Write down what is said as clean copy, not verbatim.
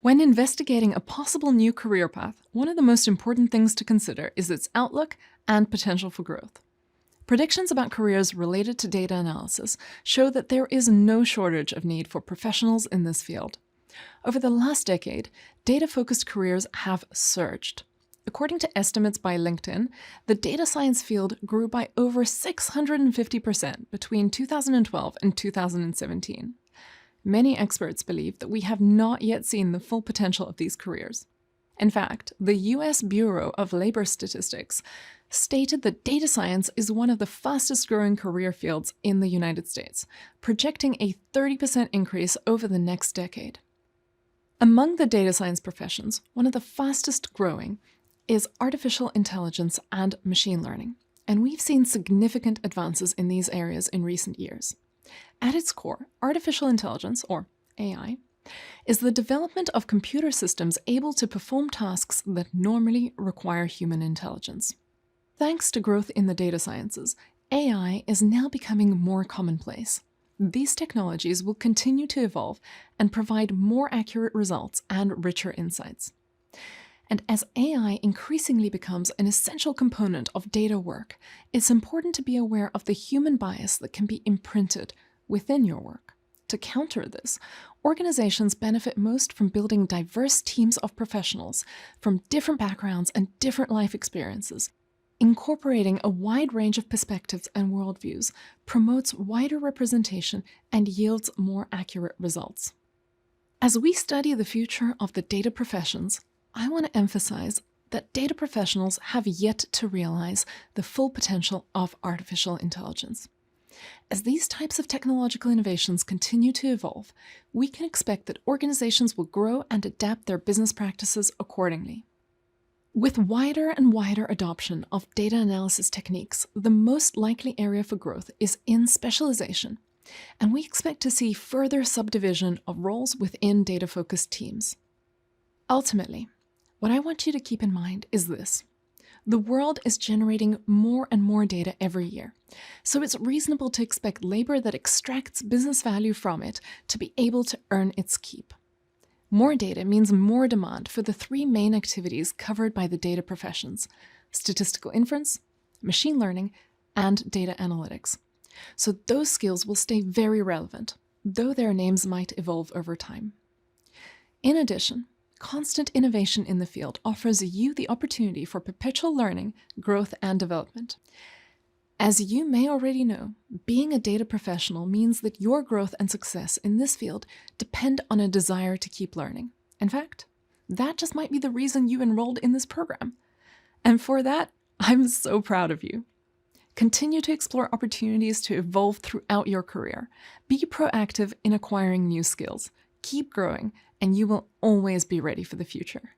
When investigating a possible new career path, one of the most important things to consider is its outlook and potential for growth. Predictions about careers related to data analysis show that there is no shortage of need for professionals in this field. Over the last decade, data-focused careers have surged. According to estimates by LinkedIn, the data science field grew by over 650% between 2012 and 2017. Many experts believe that we have not yet seen the full potential of these careers. In fact, the US Bureau of Labor Statistics stated that data science is one of the fastest growing career fields in the United States, projecting a 30% increase over the next decade. Among the data science professions, one of the fastest growing is artificial intelligence and machine learning, and we've seen significant advances in these areas in recent years. At its core, artificial intelligence, or AI, is the development of computer systems able to perform tasks that normally require human intelligence. Thanks to growth in the data sciences, AI is now becoming more commonplace. These technologies will continue to evolve and provide more accurate results and richer insights. And as AI increasingly becomes an essential component of data work, it's important to be aware of the human bias that can be imprinted within your work. To counter this, organizations benefit most from building diverse teams of professionals from different backgrounds and different life experiences. Incorporating a wide range of perspectives and worldviews promotes wider representation and yields more accurate results. As we study the future of the data professions, I want to emphasize that data professionals have yet to realize the full potential of artificial intelligence. As these types of technological innovations continue to evolve, we can expect that organizations will grow and adapt their business practices accordingly. With wider and wider adoption of data analysis techniques, the most likely area for growth is in specialization, and we expect to see further subdivision of roles within data-focused teams. Ultimately, what I want you to keep in mind is this. The world is generating more and more data every year, so it's reasonable to expect labor that extracts business value from it to be able to earn its keep. More data means more demand for the three main activities covered by the data professions: statistical inference, machine learning, and data analytics. So those skills will stay very relevant, though their names might evolve over time. In addition, constant innovation in the field offers you the opportunity for perpetual learning, growth, and development. As you may already know, being a data professional means that your growth and success in this field depend on a desire to keep learning. In fact, that just might be the reason you enrolled in this program. And for that, I'm so proud of you. Continue to explore opportunities to evolve throughout your career. Be proactive in acquiring new skills. Keep growing, and you will always be ready for the future.